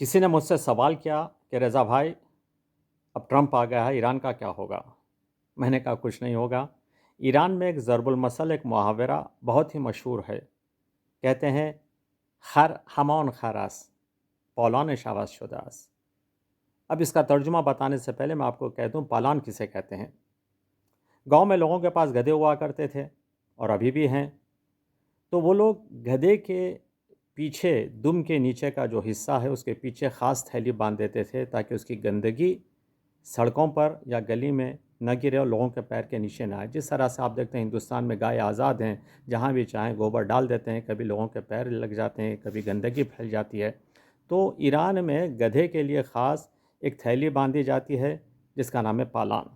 किसी ने मुझसे सवाल किया कि रज़ा भाई, अब ट्रंप आ गया है, ईरान का क्या होगा? मैंने कहा कुछ नहीं होगा। ईरान में एक ज़रबुल मसल, एक मुहावरा बहुत ही मशहूर है। कहते हैं खर हमान खरास पौलान शाबाश शुदास। अब इसका तर्जुमा बताने से पहले मैं आपको कह दूं पालान किसे कहते हैं। गांव में लोगों के पास गधे हुआ करते थे और अभी भी हैं। तो वो लोग गधे के पीछे, दुम के नीचे का जो हिस्सा है उसके पीछे ख़ास थैली बांध देते थे ताकि उसकी गंदगी सड़कों पर या गली में न गिरे और लोगों के पैर के नीचे ना आए। जिस तरह से आप देखते हैं हिंदुस्तान में गाय आज़ाद हैं, जहाँ भी चाहें गोबर डाल देते हैं, कभी लोगों के पैर लग जाते हैं, कभी गंदगी फैल जाती है। तो ईरान में गधे के लिए ख़ास एक थैली बांधी जाती है जिसका नाम है पालान।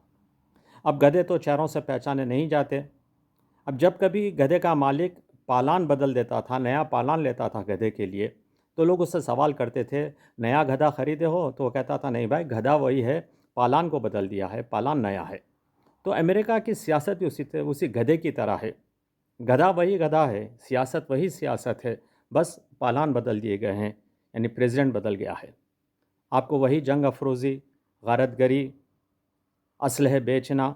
अब गधे तो चेहरों से पहचाने नहीं जाते। अब जब कभी गधे का मालिक पालान बदल देता था, नया पालान लेता था गधे के लिए, तो लोग उससे सवाल करते थे, नया गधा खरीदे हो? तो वो कहता था नहीं भाई, गधा वही है, पालान को बदल दिया है, पालान नया है। तो अमेरिका की सियासत भी उसी गधे की तरह है। गधा वही गधा है, सियासत वही सियासत है, बस पालान बदल दिए गए हैं, यानी प्रेसिडेंट बदल गया है। आपको वही जंग अफरोज़ी, गारतगरी, असलहे बेचना,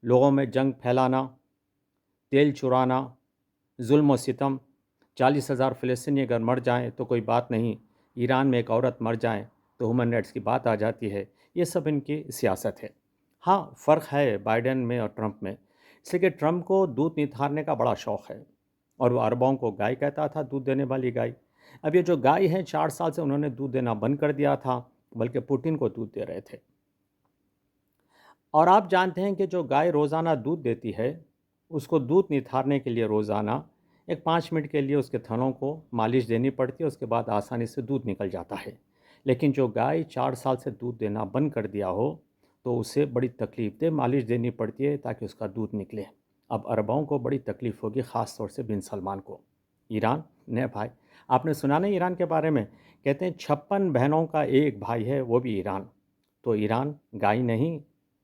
लोगों में जंग फैलाना, तेल चुराना, जुल्म व सितम। 40,000 फ़लस्तीनी अगर मर जाएं तो कोई बात नहीं, ईरान में एक औरत मर जाए तो ह्यूमन राइट्स की बात आ जाती है। ये सब इनकी सियासत है। हाँ, फ़र्क है बाइडेन में और ट्रंप में। इसलिए कि ट्रंप को दूध निथारने का बड़ा शौक़ है और वो अरबों को गाय कहता था, दूध देने वाली गाय। अब ये जो गाय है 4 साल से उन्होंने दूध देना बंद कर दिया था, बल्कि पुतिन को दूध दे रहे थे। और आप जानते हैं कि जो गाय रोज़ाना दूध देती है, उसको दूध निथारने के लिए रोज़ाना एक 5 मिनट के लिए उसके थनों को मालिश देनी पड़ती है, उसके बाद आसानी से दूध निकल जाता है। लेकिन जो गाय 4 साल से दूध देना बंद कर दिया हो, तो उसे बड़ी तकलीफ दे मालिश देनी पड़ती है ताकि उसका दूध निकले। अब अरबों को बड़ी तकलीफ़ होगी, ख़ास तौर से बिन सलमान को। ईरान ने भाई, आपने सुना नहीं ईरान के बारे में? कहते हैं 56 बहनों का एक भाई है, वो भी ईरान। तो ईरान गाय नहीं,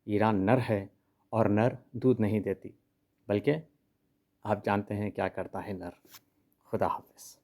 ईरान नर है, और नर दूध नहीं देती, बल्कि आप जानते हैं क्या करता है नर। खुदा हाफ़िज़।